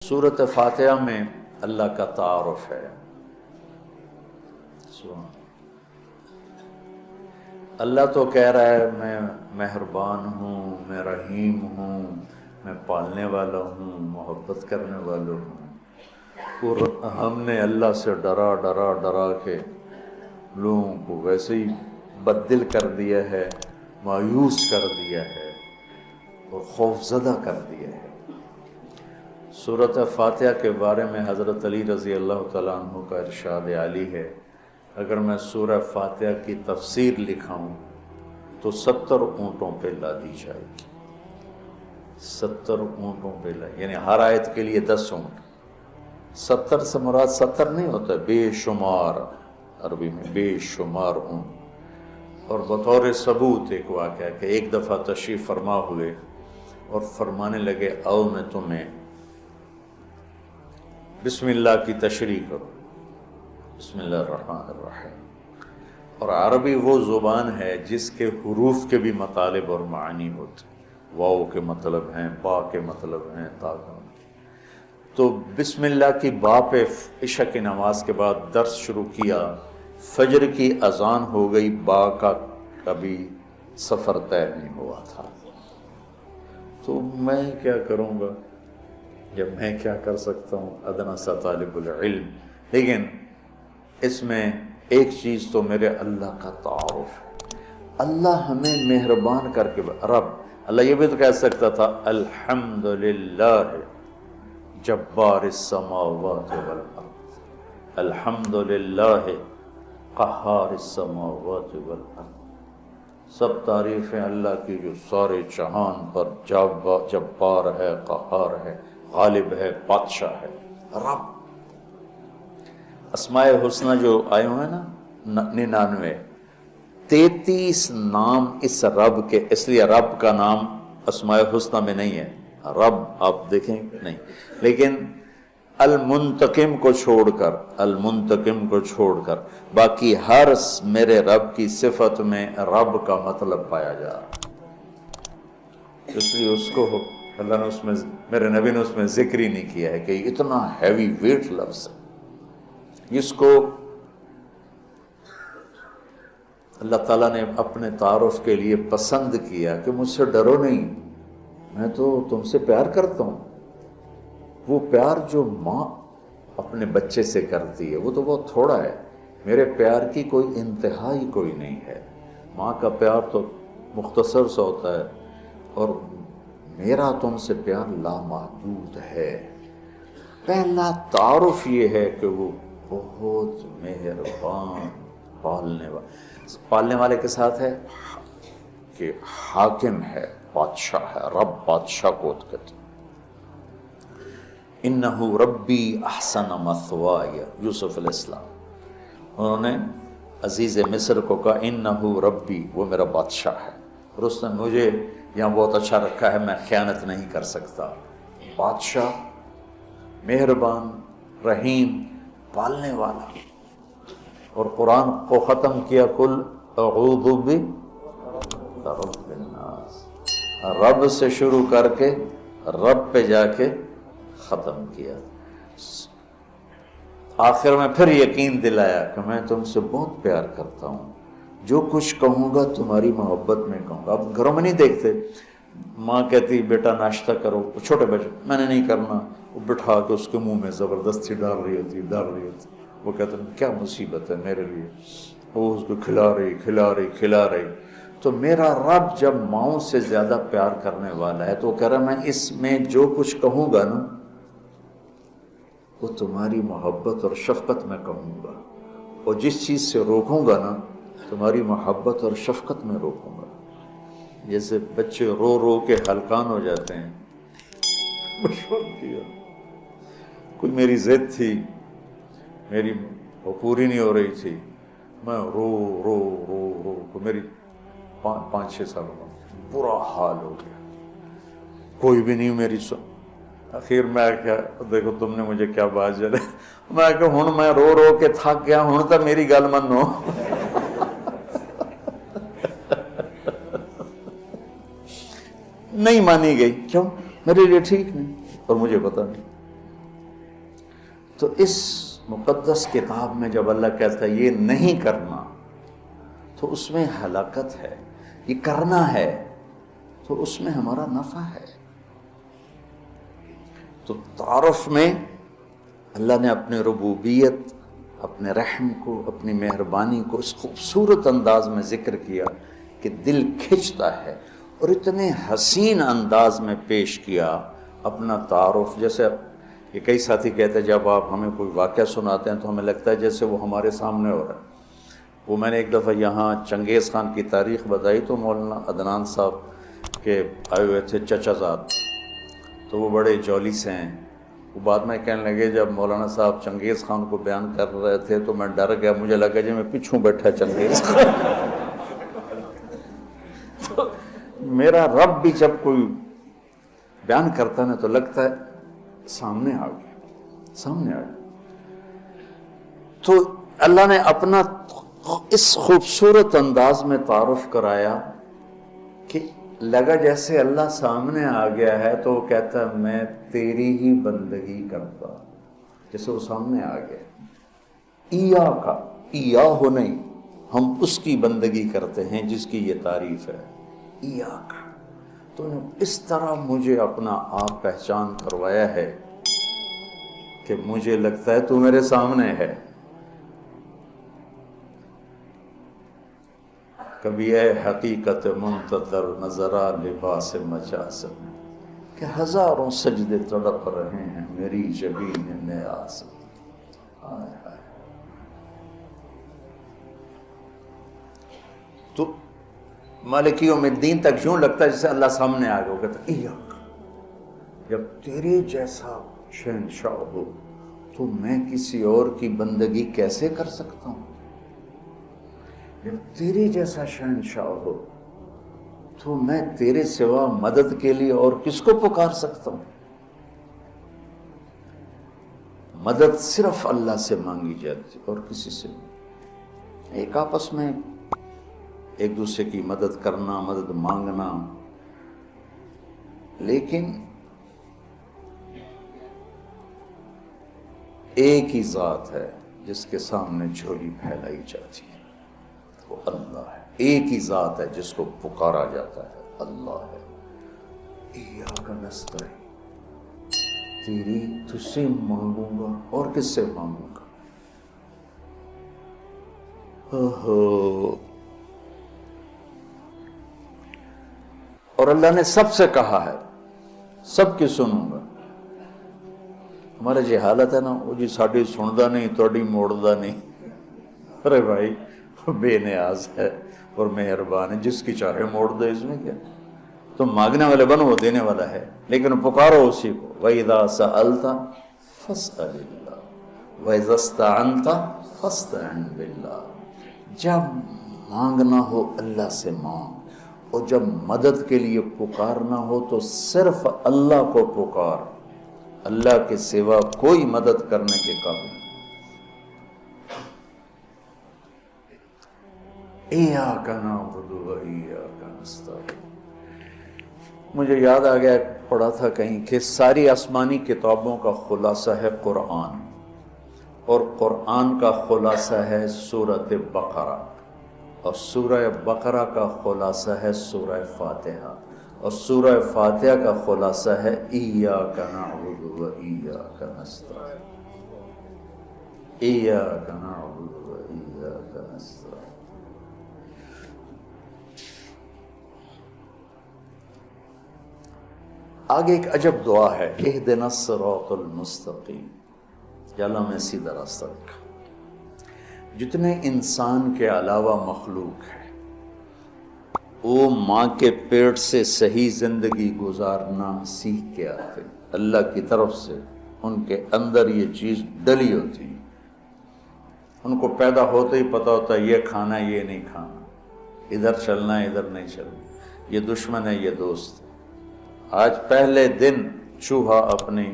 سورۃ فاتحہ میں اللہ کا تعارف ہے۔ اللہ تو کہہ رہا ہے میں مہربان ہوں، میں رحیم ہوں، میں پالنے والا ہوں، محبت کرنے والا ہوں، اور ہم نے اللہ سے ڈرا ڈرا ڈرا کے لوگوں کو ویسے ہی بددل کر دیا ہے، مایوس کر دیا ہے اور خوف زدہ کر دیا ہے۔ سورۃ فاتحہ کے بارے میں حضرت علی رضی اللہ تعالیٰ عنہ کا ارشاد عالی ہے، اگر میں سورہ فاتحہ کی تفسیر لکھاؤں تو 70 اونٹوں پہ لادی جائے گی۔ 70 اونٹوں پہ یعنی ہر آیت کے لیے 10 اونٹ۔ 70 سے مراد 70 نہیں ہوتا، بے شمار، عربی میں بے شمار اونٹ۔ اور بطور ثبوت ایک واقعہ کہ ایک دفعہ تشریف فرما ہوئے اور فرمانے لگے آؤ میں تمہیں بسم اللہ کی تشریح کرو، بسم اللہ الرحمن الرحیم۔ اور عربی وہ زبان ہے جس کے حروف کے بھی مطالب اور معنی ہوتے، واو کے مطلب ہیں، با کے مطلب ہیں، تا کا مطلب۔ تو بسم اللہ کی با پہ عشاء کی نماز کے بعد درس شروع کیا، فجر کی اذان ہو گئی، با کا کبھی سفر طے نہیں ہوا تھا۔ تو میں کیا کروں گا جب میں کیا کر سکتا ہوں، ادنا سا طالب العلم۔ لیکن اس میں ایک چیز تو میرے اللہ کا تعارف ہے۔ اللہ ہمیں مہربان کر کے رب، اللہ یہ بھی تو کہہ سکتا تھا الحمدللہ جبار السماوات والارض، الحمدللہ قہار السماوات والارض۔ سب تعریفیں اللہ کی جو سارے جہان پر جبار ہے، قہار ہے، غالب ہے، بادشاہ ہے، رب۔ اسماء حسنہ جو آئے ہوئے نا 99، 33 نام اس رب کے، اس لیے رب کا نام اسماء حسنہ میں نہیں ہے، رب آپ دیکھیں نہیں، لیکن المنتقم کو چھوڑ کر، المنتقم کو چھوڑ کر باقی ہر میرے رب کی صفت میں رب کا مطلب پایا جا رہا، اس لیے اس کو اللہ نے اس میں، میرے نبی نے اس میں ذکر ہی نہیں کیا ہے کہ اتنا ہیوی ویٹ لفظ ہے۔ اس کو اللہ تعالیٰ نے اپنے تعارف کے لیے پسند کیا کہ مجھ سے ڈرو نہیں، میں تو تم سے پیار کرتا ہوں۔ وہ پیار جو ماں اپنے بچے سے کرتی ہے وہ تو بہت تھوڑا ہے، میرے پیار کی کوئی انتہا ہی کوئی نہیں ہے۔ ماں کا پیار تو مختصر سا ہوتا ہے، اور میرا تم سے پیار لامحدود ہے۔ پہلا تعارف یہ ہے کہ وہ بہت مہربان، پالنے والے کے ساتھ ہے کہ حاکم ہے، بادشاہ ہے، رب بادشاہ کو کہتے ہیں۔ انہ ربی احسن مثوائی، یوسف علیہ السلام، انہوں نے عزیز مصر کو کہا انہ ربی، وہ میرا بادشاہ ہے، اور اس نے مجھے یہاں بہت اچھا رکھا ہے، میں خیانت نہیں کر سکتا۔ بادشاہ، مہربان، رحیم، پالنے والا۔ اور قرآن کو ختم کیا کل اعوذ برب الناس، رب سے شروع کر کے رب پہ جا کے ختم کیا۔ آخر میں پھر یقین دلایا کہ میں تم سے بہت پیار کرتا ہوں، جو کچھ کہوں گا تمہاری محبت میں کہوں گا۔ اب گھروں میں نہیں دیکھتے، ماں کہتی بیٹا ناشتہ کرو، چھوٹے بچے میں نے نہیں کرنا، وہ بٹھا کے اس کے منہ میں زبردستی ڈال رہی ہوتی، وہ کہتے ہیں کیا مصیبت ہے میرے لیے، وہ اس کو کھلا رہی۔ تو میرا رب جب ماؤں سے زیادہ پیار کرنے والا ہے تو وہ کہہ رہا میں اس میں جو کچھ کہوں گا نا وہ تمہاری محبت اور شفقت میں کہوں گا، اور جس چیز سے روکوں گا نا تمہاری محبت اور شفقت میں روکوں گا۔ جیسے بچے رو رو کے ہلکان ہو جاتے ہیں، مشورہ کیا، کوئی میری ضد تھی، میری وہ پوری نہیں ہو رہی تھی، میں رو رو رو رو میری 5-6 سالوں میں برا حال ہو گیا، کوئی بھی نہیں میری اخیر میں کیا، دیکھو تم نے مجھے کیا بات جلے، میں کہ ہن میں رو رو کے تھک گیا، ہن تو میری گل منو۔ نہیں مانی گئی، کیوں؟ میرے لیے ٹھیک نہیں، اور مجھے پتا نہیں۔ تو اس مقدس کتاب میں جب اللہ کہتا ہے یہ نہیں کرنا تو اس میں ہلاکت ہے، یہ کرنا ہے تو اس میں ہمارا نفع ہے۔ تو تعارف میں اللہ نے اپنے ربوبیت، اپنے رحم کو، اپنی مہربانی کو اس خوبصورت انداز میں ذکر کیا کہ دل کھنچتا ہے، اور اتنے حسین انداز میں پیش کیا اپنا تعارف۔ جیسے یہ کئی ساتھی کہتے ہیں جب آپ ہمیں کوئی واقعہ سناتے ہیں تو ہمیں لگتا ہے جیسے وہ ہمارے سامنے ہو رہا ہے۔ وہ میں نے ایک دفعہ یہاں چنگیز خان کی تاریخ بتائی تو مولانا عدنان صاحب کے آئے ہوئے تھے چچا زاد، تو وہ بڑے جولی سے ہیں۔ وہ بعد میں کہنے لگے جب مولانا صاحب چنگیز خان کو بیان کر رہے تھے تو میں ڈر گیا، مجھے لگا جی میں پیچھوں بیٹھا چنگیز خان۔ تو میرا رب بھی جب کوئی بیان کرتا نا تو لگتا ہے سامنے آ گیا، سامنے آ گیا۔ تو اللہ نے اپنا اس خوبصورت انداز میں تعارف کرایا کہ لگا جیسے اللہ سامنے آ گیا ہے تو وہ کہتا ہے میں تیری ہی بندگی کرتا، جیسے وہ سامنے آ گیا۔ ایا کا ایا ہو نہیں، ہم اس کی بندگی کرتے ہیں جس کی یہ تعریف ہے، ایا کا۔ تو نے اس طرح مجھے اپنا آپ پہچان کروایا ہے کہ مجھے لگتا ہے تو میرے سامنے ہے۔ کبھی اے حقیقت منتظر نظرا لباس مجاز میں، کہ ہزاروں سجدے تڑپ رہے ہیں میری جبین نیاز میں۔ آئے آئے۔ تو مالک یوم الدین تک یوں لگتا ہے جیسے اللہ سامنے آ گیا، کہتا ہے جب تیرے جیسا شہنشاہ ہو تو میں کسی اور کی بندگی کیسے کر سکتا ہوں؟ جب تیرے جیسا شہنشاہ ہو تو میں تیرے سوا مدد کے لیے اور کس کو پکار سکتا ہوں؟ مدد صرف اللہ سے مانگی جاتی اور کسی سے نہیں۔ ایک آپس میں ایک دوسرے کی مدد کرنا، مدد مانگنا، لیکن ایک ہی ذات ہے جس کے سامنے جھولی پھیلائی جاتی ہے، وہ اللہ ہے۔ ایک ہی ذات ہے جس کو پکارا جاتا ہے، اللہ ہے۔ ایاک نستعین، تیری تجھ سے مانگوں گا اور کس سے مانگوں گا؟ اور اللہ نے سب سے کہا ہے سب کی سنوں گا۔ ہمارے جی حالت ہے نا، وہ جی ساڑی سندا نہیں توڑی موڑدا نہیں۔ ارے بھائی بے نیاز ہے اور مہربان ہے، جس کی چاہے موڑ دے، اس میں کیا؟ تم مانگنے والے بنو، وہ دینے والا ہے، لیکن پکارو اسی کو۔ وَإِذَا سَأَلْتَ فَاسْأَلِ اللَّهَ وَإِذَا اسْتَعَنْتَ فَاسْتَعِنْ بِاللَّهِ۔ جب مانگنا ہو اللہ سے مانگ، اور جب مدد کے لیے پکارنا ہو تو صرف اللہ کو پکار، اللہ کے سوا کوئی مدد کرنے کے قابل نہیں۔ ایاک نعبد و ایاک نستعین۔ مجھے یاد آ گیا، پڑھا تھا کہیں کہ ساری آسمانی کتابوں کا خلاصہ ہے قرآن، اور قرآن کا خلاصہ ہے سورۃ بقرہ، اور سورہ بقرہ کا خلاصہ ہے سورہ فاتحہ، اور سورہ فاتحہ کا خلاصہ ہے ایاک نعبد و ایاک نستعین، ایاک نعبد و ایاک نستعین۔ آگے ایک عجب دعا ہے، اہدنا الصراط المستقیم، یا اللہ میں سیدھا راستہ دکھا۔ جتنے انسان کے علاوہ مخلوق ہے وہ ماں کے پیٹ سے صحیح زندگی گزارنا سیکھ کے آتے، اللہ کی طرف سے ان کے اندر یہ چیز ڈلی ہوتی، ان کو پیدا ہوتے ہی پتہ ہوتا ہے یہ کھانا ہے یہ نہیں کھانا، ادھر چلنا ہے ادھر نہیں چلنا، یہ دشمن ہے یہ دوست ہے۔ آج پہلے دن چوہا اپنی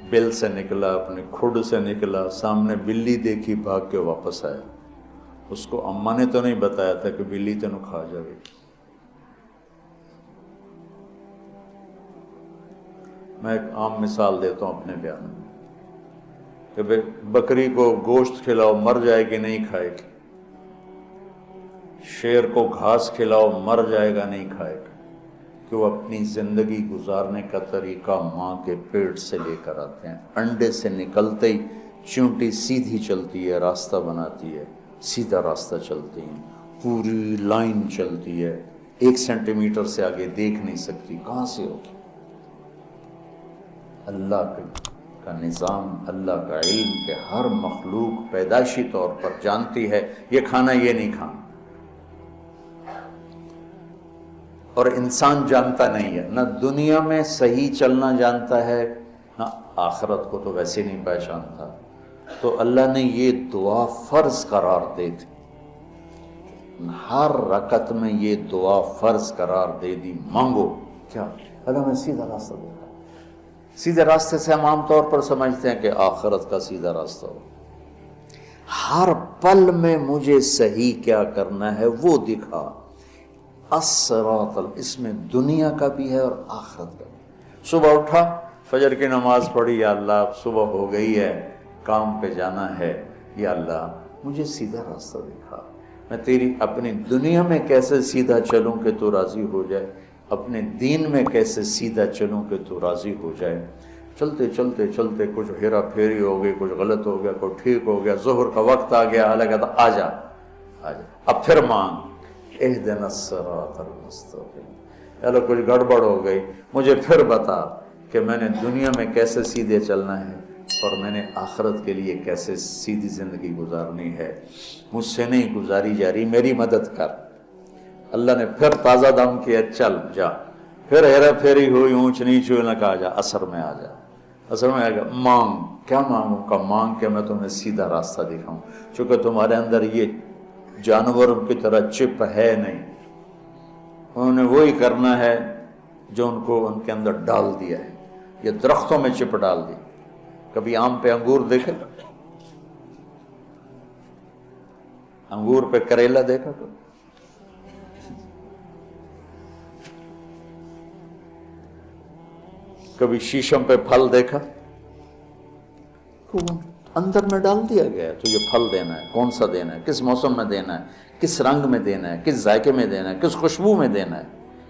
بل سے نکلا، اپنے کھڈ سے نکلا، سامنے بلی دیکھی بھاگ کے واپس آیا۔ اس کو اماں نے تو نہیں بتایا تھا کہ بلی تینوں کھا جائے گی۔ میں ایک عام مثال دیتا ہوں اپنے بیان میں کہ بکری کو گوشت کھلاؤ مر جائے گی نہیں کھائے گی، شیر کو گھاس کھلاؤ مر جائے گا نہیں کھائے گا، کہ وہ اپنی زندگی گزارنے کا طریقہ ماں کے پیٹ سے لے کر آتے ہیں۔ انڈے سے نکلتے ہی چونٹی سیدھی چلتی ہے، راستہ بناتی ہے، سیدھا راستہ چلتی ہیں، پوری لائن چلتی ہے، 1 سینٹی میٹر سے آگے دیکھ نہیں سکتی، کہاں سے ہوگی؟ اللہ کا نظام، اللہ کا علم کہ ہر مخلوق پیدائشی طور پر جانتی ہے یہ کھانا یہ نہیں کھانا، اور انسان جانتا نہیں ہے، نہ دنیا میں صحیح چلنا جانتا ہے نہ آخرت کو تو ویسے نہیں پہچانتا۔ تو اللہ نے یہ دعا فرض قرار دے دی، ہر رکعت میں یہ دعا فرض قرار دے دی، مانگو کیا؟ اللہ میں سیدھا راستہ دے رہا ہوں۔ سیدھے راستے سے ہم عام طور پر سمجھتے ہیں کہ آخرت کا سیدھا راستہ ہو، ہر پل میں مجھے صحیح کیا کرنا ہے وہ دکھا۔ الصراط، اس میں دنیا کا بھی ہے اور آخرت کا بھی۔ صبح اٹھا، فجر کی نماز پڑھی، یا اللہ صبح ہو گئی ہے، کام پہ جانا ہے، یا اللہ مجھے سیدھا راستہ دکھا، میں تیری اپنی دنیا میں کیسے سیدھا چلوں کہ تو راضی ہو جائے، اپنے دین میں کیسے سیدھا چلوں کہ تو راضی ہو جائے۔ چلتے چلتے چلتے کچھ ہیرا پھیری ہو گئی، کچھ غلط ہو گیا، کوئی ٹھیک ہو گیا، ظہر کا وقت آ گیا، اللہ کہتا آ جا آ جا، اب پھر مانگ، اہدنا الصراط المستقیم، چلو کچھ گڑبڑ ہو گئی، مجھے پھر بتا کہ میں نے دنیا میں کیسے سیدھے چلنا ہے اور میں نے آخرت کے لیے کیسے سیدھی زندگی گزارنی ہے، مجھ سے نہیں گزاری جا رہی، میری مدد کر۔ اللہ نے پھر تازہ دم کیا، چل جا، پھر ہیرا پھیری ہوئی، اونچ نیچ ہوئی، نہ کہا جا عصر میں آ جا، عصر میں آ گیا، مانگ، کیا مانگوں کا؟ مانگ کہ میں تمہیں سیدھا راستہ دکھاؤں، چونکہ تمہارے اندر یہ جانوروں کی طرح چپ ہے نہیں، انہوں نے وہی کرنا ہے جو ان کو ان کے اندر ڈال دیا ہے، یہ درختوں میں چپ ڈال دی۔ کبھی آم پہ انگور دیکھے؟ انگور پہ کریلا دیکھا تو؟ کبھی شیشم پہ پھل دیکھا؟ اندر میں ڈال دیا گیا ہے تو یہ پھل دینا ہے، کون سا دینا ہے، کس موسم میں دینا ہے، کس رنگ میں دینا ہے، کس ذائقے میں دینا ہے، کس خوشبو میں دینا ہے،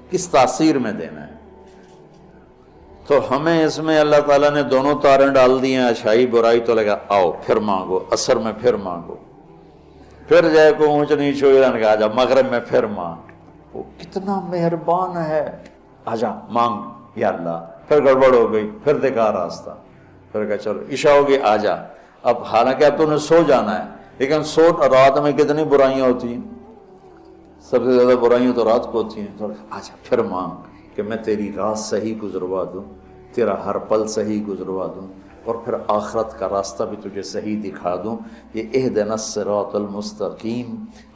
کس تاثیر میں دینا ہے۔ تو ہمیں اس میں اللہ تعالیٰ نے دونوں تاریں ڈال دی ہیں، اچھائی برائی، تو لگا آؤ پھر مانگو، عصر میں پھر مانگو، پھر جائے کو اونچ نیچ ہو جا، آجا مغرب میں پھر مانگ، وہ کتنا مہربان ہے، آجا مانگ یا اللہ، پھر گڑبڑ ہو گئی، پھر دکھا راستہ، پھر کہا چلو عشاء ہوگی آجا۔ اب حالانکہ اب تو نے سو جانا ہے، لیکن سو رات میں کتنی برائیاں ہوتی ہیں، سب سے زیادہ برائیاں تو رات کو ہوتی ہیں، تو آجا پھر مانگ کہ میں تیری رات صحیح گزروا دوں، تیرا ہر پل صحیح گزروا دوں، اور پھر آخرت کا راستہ بھی تجھے صحیح دکھا دوں۔ یہ اہدنا الصراط المستقیم،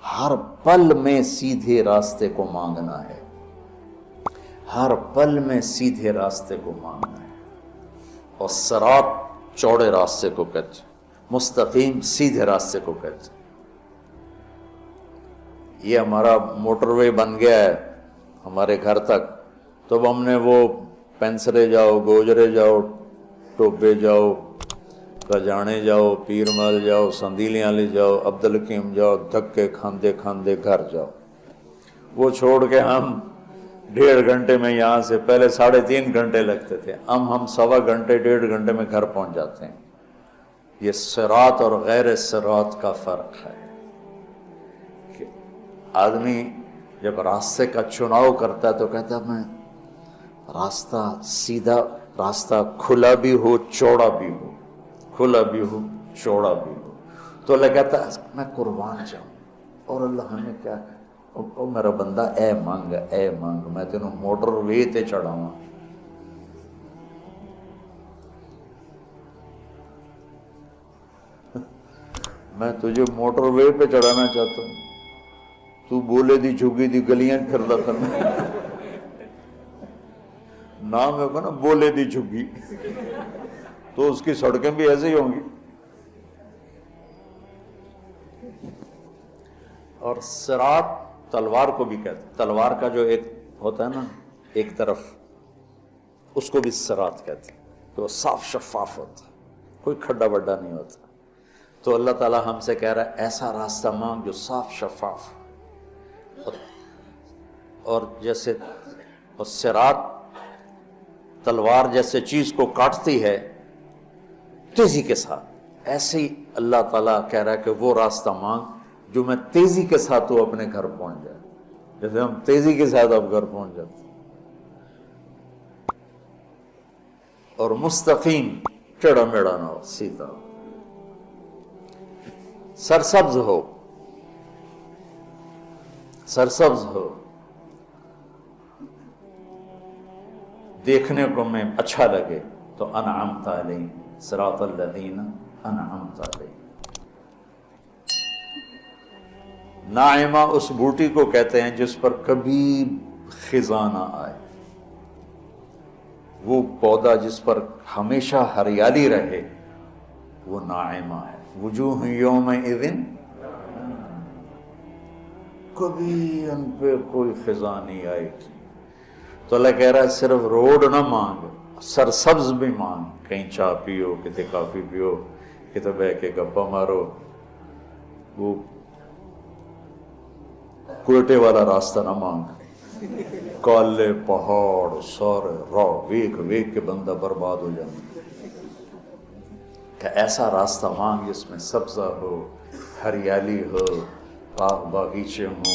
ہر پل میں سیدھے راستے کو مانگنا ہے، ہر پل میں سیدھے راستے کو مانگنا ہے، اور صراط چوڑے راستے کو کہتے، مستقیم سیدھے راستے کو کہتے۔ یہ ہمارا موٹر وے بن گیا ہے ہمارے گھر تک، تو اب ہم نے وہ پینسرے جاؤ، گوجرے جاؤ، ٹوبے جاؤ، رجانے جاؤ، پیر محل جاؤ، سندیلیاں لے جاؤ، عبدالحکیم جاؤ، دھکے کھاندے کھاندے گھر جاؤ، وہ چھوڑ کے ہم 1.5 گھنٹے میں یہاں سے، پہلے 3.5 گھنٹے لگتے تھے، ہم 1.25 گھنٹے 1.5 گھنٹے میں گھر پہنچ جاتے ہیں۔ یہ صراط اور غیر صراط کا فرق ہے کہ آدمی جب راستے کا چناؤ کرتا ہے تو کہتا ہے میں راستہ سیدھا، راستہ کھلا بھی ہو چوڑا بھی ہو، کھلا بھی ہو چوڑا بھی ہو، تو اللہ کہتا ہے میں قربان جاؤں، اور اللہ ہمیں کیا ہے، او میرا بندہ اے مانگ، میں تینوں موٹر وے تے چڑھاواں، میں تجھے موٹر وے پہ چڑھانا چاہتا ہوں، تو بولے دی جھگی دی گلیاں پھر رہا کرنا، نام ہے نا بولے دی جھگی، تو اس کی سڑکیں بھی ایسے ہی ہوں گی۔ اور صراط تلوار کو بھی کہتے ہیں، تلوار کا جو ایک ہوتا ہے نا، ایک طرف اس کو بھی صراط کہتے ہیں، کہ وہ صاف شفاف ہوتا ہے، کوئی کھڈا وڈا نہیں ہوتا. تو اللہ تعالیٰ ہم سے کہہ رہا ہے ایسا راستہ مانگ جو صاف شفاف اور جیسے صراط تلوار جیسے چیز کو کاٹتی ہے تیزی کے ساتھ، ایسے ہی اللہ تعالیٰ کہہ رہا ہے کہ وہ راستہ مانگ جو میں تیزی کے ساتھ تو اپنے گھر پہنچ جائے، جیسے ہم تیزی کے ساتھ اب گھر پہنچ جاتے ہیں. اور مستقیم، ٹیڑھا میڑا نہ ہو، سیدھا ہو، سرسبز ہو، سرسبز ہو، دیکھنے کو میں اچھا لگے. تو انعمت علیہم صراط الذین انعمت علیہم. ناعمہ اس بوٹی کو کہتے ہیں جس پر کبھی خزاں نہ آئے، وہ پودا جس پر ہمیشہ ہریالی رہے، وہ ناعمہ ہے. وجوہ یومئذ، کبھی ان پہ کوئی خزاں نہیں آئے گی. تو اللہ کہہ رہا ہے صرف روڈ نہ مانگ، سرسبز بھی مانگ. کہیں چائے پیو، کتے کافی پیو، کتے بہ کے گپا مارو. وہ کوئٹے والا راستہ نہ مانگ، کالے پہاڑ سارے راہ ویک ویک کے بندہ برباد ہو جائے. کہ ایسا راستہ مانگ جس میں سبزہ ہو، ہریالی ہو، باغ باغیچے ہوں،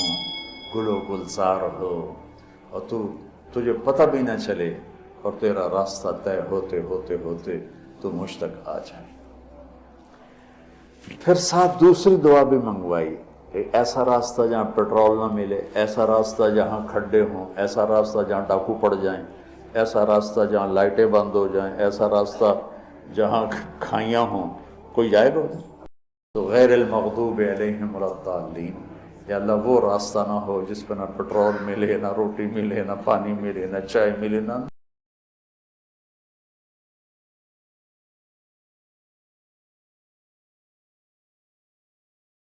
گل و گلزار ہو، اور تجھے پتہ بھی نہ چلے، اور تیرا راستہ طے ہوتے ہوتے ہوتے تو مجھ تک آ جائے. پھر ساتھ دوسری دعا بھی منگوائی، ایسا راستہ جہاں پیٹرول نہ ملے، ایسا راستہ جہاں کھڈے ہوں، ایسا راستہ جہاں ڈاکو پڑ جائیں، ایسا راستہ جہاں لائٹیں بند ہو جائیں، ایسا راستہ جہاں کھائیاں ہوں. کوئی جائے گا ادھر؟ تو غیر المغضوب علیہم ولا الضالین، یا اللہ وہ راستہ نہ ہو جس پہ نہ پیٹرول ملے، نہ روٹی ملے، نہ پانی ملے، نہ چائے ملے، نہ